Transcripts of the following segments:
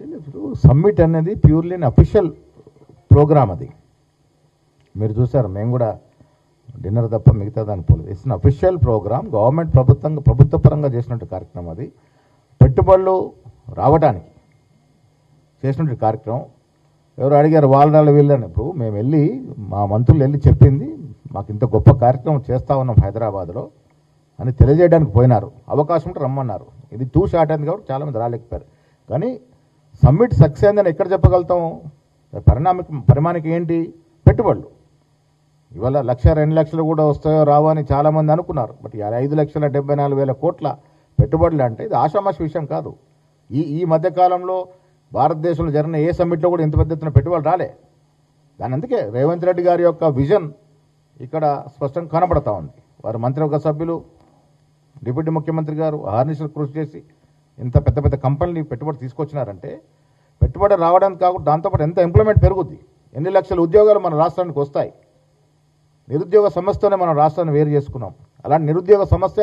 ఇప్పుడు సమ్మిట్ అనేది purely official programme. అది మీరు చూసారు, మేము కూడా డిన్నర్ తప్ప మిగతా దాని పోలేదు. It's unofficial programme. Government ప్రభుత్వ పరంగా చేసినట్టు కార్యక్రమం. అది పెట్టుబడులు రావడానికి చేసినట్టు కార్యక్రమం. ఎవరు అడిగారు వాళ్ళు వీళ్ళని. ఇప్పుడు మేము వెళ్ళి మా మంత్రులు వెళ్ళి చెప్పింది మాకు ఇంత గొప్ప కార్యక్రమం చేస్తూ ఉన్నాం హైదరాబాద్లో అని తెలియజేయడానికి పోయినారు. అవకాశం ఉంటే రమ్మన్నారు. ఇది టూ షార్ట్ అయింది కాబట్టి చాలామంది రాలేకపోయారు. కానీ సమ్మిట్ సక్సెస్ అయిందని ఎక్కడ చెప్పగలుగుతాం? పరిమాణిక ఏంటి? పెట్టుబడులు. ఇవాళ 1,00,000, 2 లక్షలు కూడా వస్తాయో రావో అని చాలామంది అనుకున్నారు. బట్ 5,74,000 కోట్ల పెట్టుబడులు అంటే ఇది ఆషామాషి విషయం కాదు. ఈ మధ్యకాలంలో భారతదేశంలో జరిగిన ఏ సమ్మిట్లో కూడా ఇంత పెద్ద ఎత్తున పెట్టుబడులు రాలే. దాని అందుకే రేవంత్ రెడ్డి గారి యొక్క విజన్ ఇక్కడ స్పష్టంగా కనబడతా ఉంది. వారు మంత్రివర్గ సభ్యులు, డిప్యూటీ ముఖ్యమంత్రి గారు అహర్నిశలు కృషి చేసి ఇంత పెద్ద పెద్ద కంపెనీలు పెట్టుబడి తీసుకొచ్చినారంటే పెట్టుబడి రావడానికి కాకుండా దాంతోపాటు ఎంత ఇంప్లిమెంట్ పెరుగుద్ది, ఎన్ని లక్షల ఉద్యోగాలు మన రాష్ట్రానికి వస్తాయి. నిరుద్యోగ సమస్యతోనే మనం రాష్ట్రాన్ని వేరు చేసుకున్నాం. అలాంటి నిరుద్యోగ సమస్య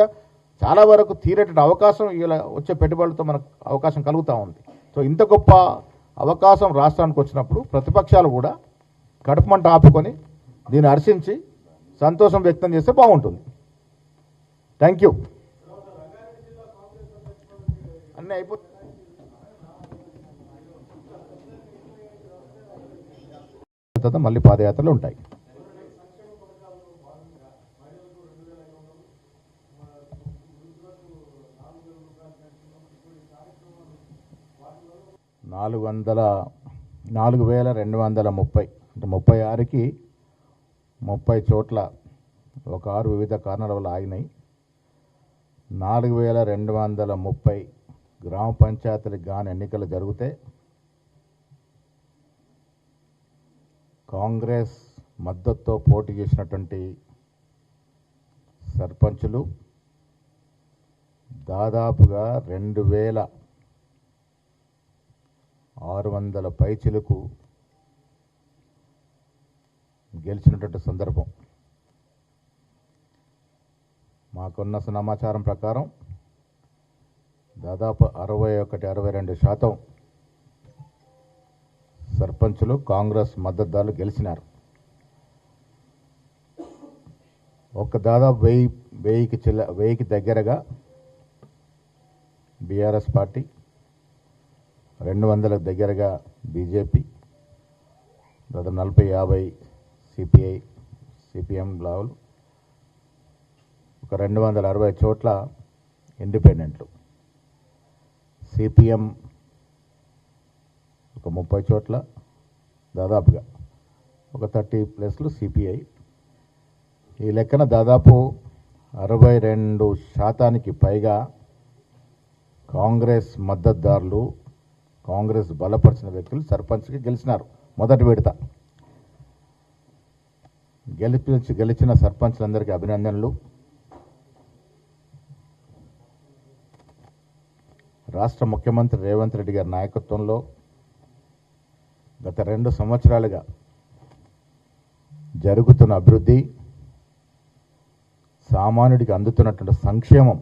చాలా వరకు తీరేట అవకాశం ఇలా వచ్చే పెట్టుబడులతో మనకు అవకాశం కలుగుతూ ఉంది. సో ఇంత గొప్ప అవకాశం రాష్ట్రానికి వచ్చినప్పుడు ప్రతిపక్షాలు కూడా కడుపుమంట ఆపుకొని దీన్ని హర్షించి సంతోషం వ్యక్తం చేస్తే బాగుంటుంది. Thank you. అన్నీ అయిపోతుంది. మళ్ళీ పాదయాత్రలు ఉంటాయి. $4,230 అంటే 36కి 30 చోట్ల ఒక 6 వివిధ కారణాల వల్ల ఆగినాయి. 4,230 గ్రామ పంచాయతీలకు గాను ఎన్నికలు జరిగితే కాంగ్రెస్ మద్దతుతో పోటీ చేసినటువంటి సర్పంచులు దాదాపుగా 2,600 పైచిలకు గెలిచినటువంటి సందర్భం. మాకున్న సమాచారం ప్రకారం దాదాపు 61-62% సర్పంచులు కాంగ్రెస్ మద్దతుదారులు గెలిచినారు. దాదాపు 1000కి దగ్గరగా బీఆర్ఎస్ పార్టీ, 200కి దగ్గరగా బీజేపీ, దాదాపు 40-50 సిపిఐ, సిపిఎం లావులు, ఒక 260 చోట్ల ఇండిపెండెంట్లు, సిపిఎం ఒక 30 చోట్ల, దాదాపుగా ఒక 30+ సిపిఐ. ఈ లెక్కన దాదాపు 62% పైగా కాంగ్రెస్ మద్దతుదారులు, కాంగ్రెస్ బలపరిచిన వ్యక్తులు సర్పంచ్కి గెలిచినారు. మొదటి విడత గెలిచిన సర్పంచ్లందరికీ అభినందనలు. రాష్ట్ర ముఖ్యమంత్రి రేవంత్ రెడ్డి గారి నాయకత్వంలో గత 2 సంవత్సరాలుగా జరుగుతున్న అభివృద్ధి, సామాన్యుడికి అందుతున్నటువంటి సంక్షేమం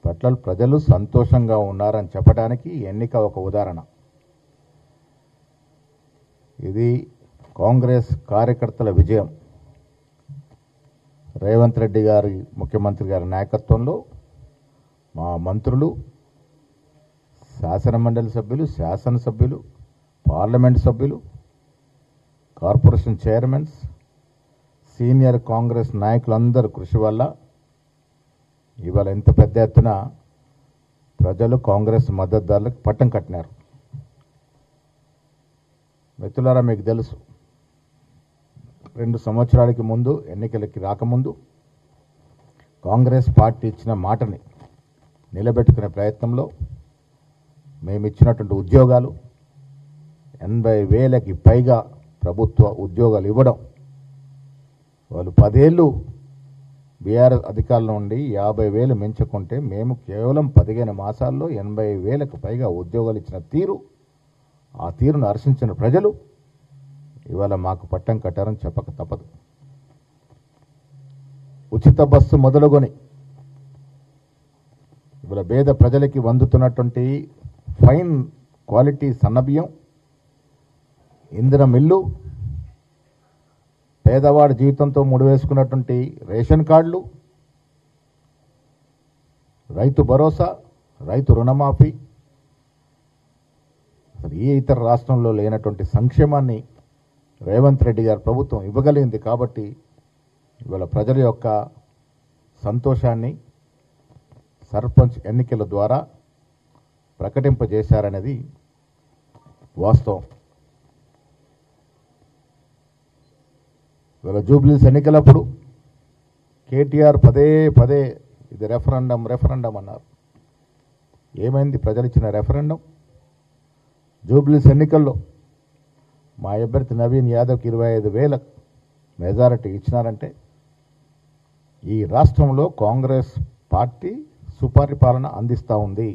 పట్ల ప్రజలు సంతోషంగా ఉన్నారని చెప్పడానికి ఎన్నిక ఒక ఉదాహరణ. ఇది కాంగ్రెస్ కార్యకర్తల విజయం. రేవంత్ రెడ్డి గారి ముఖ్యమంత్రి గారి నాయకత్వంలో మా మంత్రులు, శాసనమండలి సభ్యులు, శాసనసభ్యులు, పార్లమెంట్ సభ్యులు, కార్పొరేషన్ చైర్మన్స్, సీనియర్ కాంగ్రెస్ నాయకులందరూ కృషి వల్ల ఇవాళ ఇంత పెద్ద ఎత్తున ప్రజలు కాంగ్రెస్ మద్దతుదారులకు పట్టం కట్టినారు. మిత్రులారా, మీకు తెలుసు 2 సంవత్సరాలకి ముందు, ఎన్నికలకి రాకముందు కాంగ్రెస్ పార్టీ ఇచ్చిన మాటని నిలబెట్టుకునే ప్రయత్నంలో మేము ఇచ్చినటువంటి ఉద్యోగాలు 80,000కి పైగా ప్రభుత్వ ఉద్యోగాలు ఇవ్వడం, వాళ్ళు 10 ఏళ్ళు బీఆర్ఎస్ అధికారుల నుండి 50,000 మించుకుంటే మేము కేవలం 15 మాసాల్లో 80,000కు పైగా ఉద్యోగాలు ఇచ్చిన తీరు, ఆ తీరును హర్షించిన ప్రజలు ఇవాళ మాకు పట్టం కట్టారని చెప్పక తప్పదు. ఉచిత బస్సు మొదలుకొని ఇవాళ పేద ప్రజలకి అందుతున్నటువంటి ఫైన్ క్వాలిటీ సన్నబియ్యం, ఇందిరం ఇల్లు, పేదవాడి జీవితంతో ముడివేసుకున్నటువంటి రేషన్ కార్డులు, రైతు భరోసా, రైతు రుణమాఫీ, అసలు ఏ ఇతర రాష్ట్రంలో లేనటువంటి సంక్షేమాన్ని రేవంత్ రెడ్డి గారి ప్రభుత్వం ఇవ్వగలిగింది. కాబట్టి ఇవాళ ప్రజల యొక్క సంతోషాన్ని సర్పంచ్ ఎన్నికల ద్వారా ప్రకటింపజేశారనేది వాస్తవం. ఇవాళ జూబ్లీస్ ఎన్నికలప్పుడు కేటీఆర్ పదే పదే ఇది రెఫరెండం అన్నారు. ఏమైంది? ప్రజలు ఇచ్చిన రెఫరెండం? జూబ్లీస్ ఎన్నికల్లో మా అభ్యర్థి నవీన్ యాదవ్కి 25,000 మెజారిటీ ఇచ్చినారంటే ఈ రాష్ట్రంలో కాంగ్రెస్ పార్టీ సుపరిపాలన అందిస్తూ ఉంది.